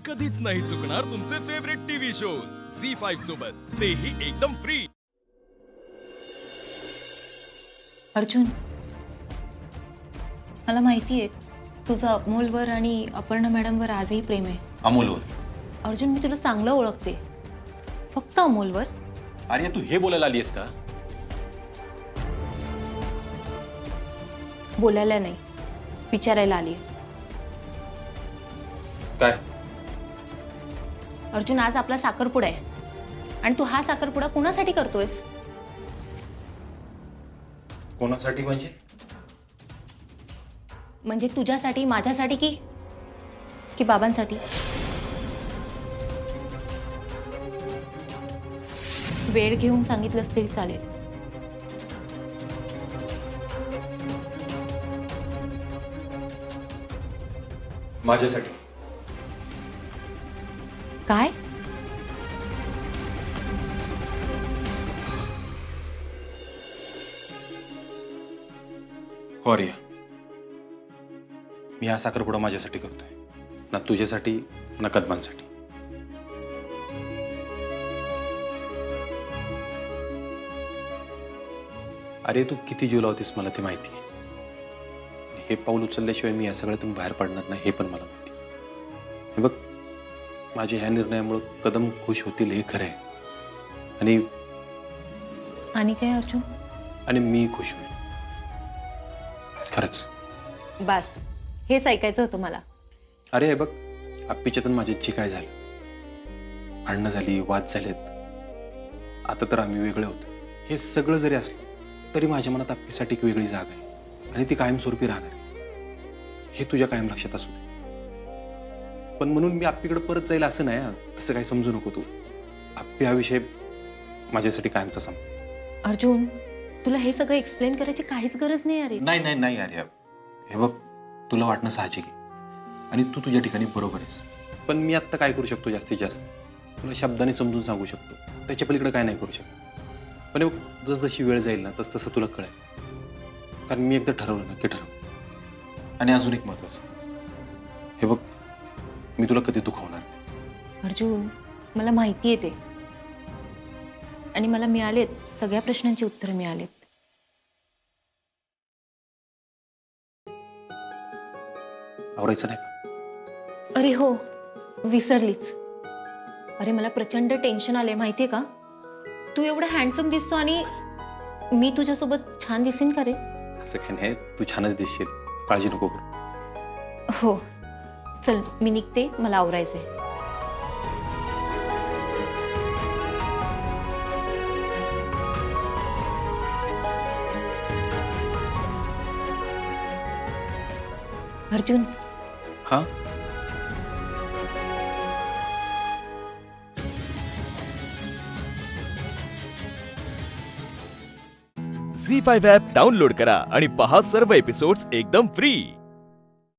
कधीच नाही चुकणार तुमचे फेवरेट टीव्ही शोज झी5 सोबत, तेही एकदम फ्री। अर्जुन, मला माहिती आहे तुझं अमोलवर आणि अपर्णा मॅडमवर आजही प्रेम आहे। अमोलवर? अर्जुन, मी तुला चांगलं ओळखते, फक्त अमोलवर। आर्या, तू हे बोलायला आलीस का? बोलायला नाही, विचारायला आली। काय? अर्जुन, आज आपला साखरपुडा आहे आणि तू हा साखरपुडा कुणासाठी करतोयस? कोणासाठी म्हणजे? म्हणजे तुझ्यासाठी, माझ्यासाठी की बाबांसाठी? वेळ घेऊन सांगितलंस तरी चालेल। माझ्यासाठी। काय? हो आर्या, मी हा साखरपुडा माझ्यासाठी करतोय, ना तुझ्यासाठी ना कदमांसाठी। अरे, तू किती जीव लावतेस मला ते माहिती आहे। हे पाऊल उचलल्याशिवाय मी या सगळ्यातून बाहेर पडणार नाही हे पण मला माहिती आहे। हे बघ, माझ्या ह्या निर्णयामुळे कदम खुश होतील हे खरं आहे, आणि काय अर्जुन? आणि मी खुश होईल खरंच। बस, हेच ऐकायचं होतं मला। अरे हे बघ, आप्पीच्यातून माझ्यात जे काय झालं, भांडणं झाली, वाद झालेत, आता तर आम्ही वेगळे होतो, हे सगळं जरी असलं तरी माझ्या मनात आप्पीसाठी एक वेगळी जागा आहे आणि ती कायमस्वरूपी राहणार आहे, हे तुझ्या कायम लक्षात असू दे। पण म्हणून मी आप्पीकडे परत जाईल असं नाही, तसं काही समजू नको तू। आप्पी हा विषय माझ्यासाठी कायमचा संपला। अर्जुन, तुला हे सगळं एक्सप्लेन करायची काहीच गरज नाही। अरे नाही आर्या, हे बघ, तुला वाटणं साहजिक आहे आणि तू तुझ्या ठिकाणी बरोबर आहेस, पण मी आत्ता काय करू शकतो? जास्तीत जास्त तुला शब्दाने समजून सांगू शकतो, त्याच्या पलीकडे काय नाही करू शकतो। पण जसजशी वेळ जाईल ना तसं तुला कळेल, कारण मी एकदा ठरवलं नक्की ठरवलं। आणि अजून एक महत्वाचं, हे बघ, मी तुला कधी दुखवणार नाही। अर्जुन, मला माहिती आहे ते, आणि मला मिळालेत सगळ्या प्रश्नांची उत्तरं मिळालेत। आवरायचं नाही का? अरे हो, विसरलीच। अरे, मला प्रचंड टेन्शन आलंय माहितीये का? तू एवढा हँडसम दिसतो आणि मी तुझ्यासोबत छान दिसेन का रे? असं काही नाही, तू छानच दिसशील, काळजी नको करू। हो, चल मी निघते, मला आवरायचंय। अर्जुन, हा, झी5 ॲप डाउनलोड करा आणि पहा सर्व एपिसोड्स एकदम फ्री।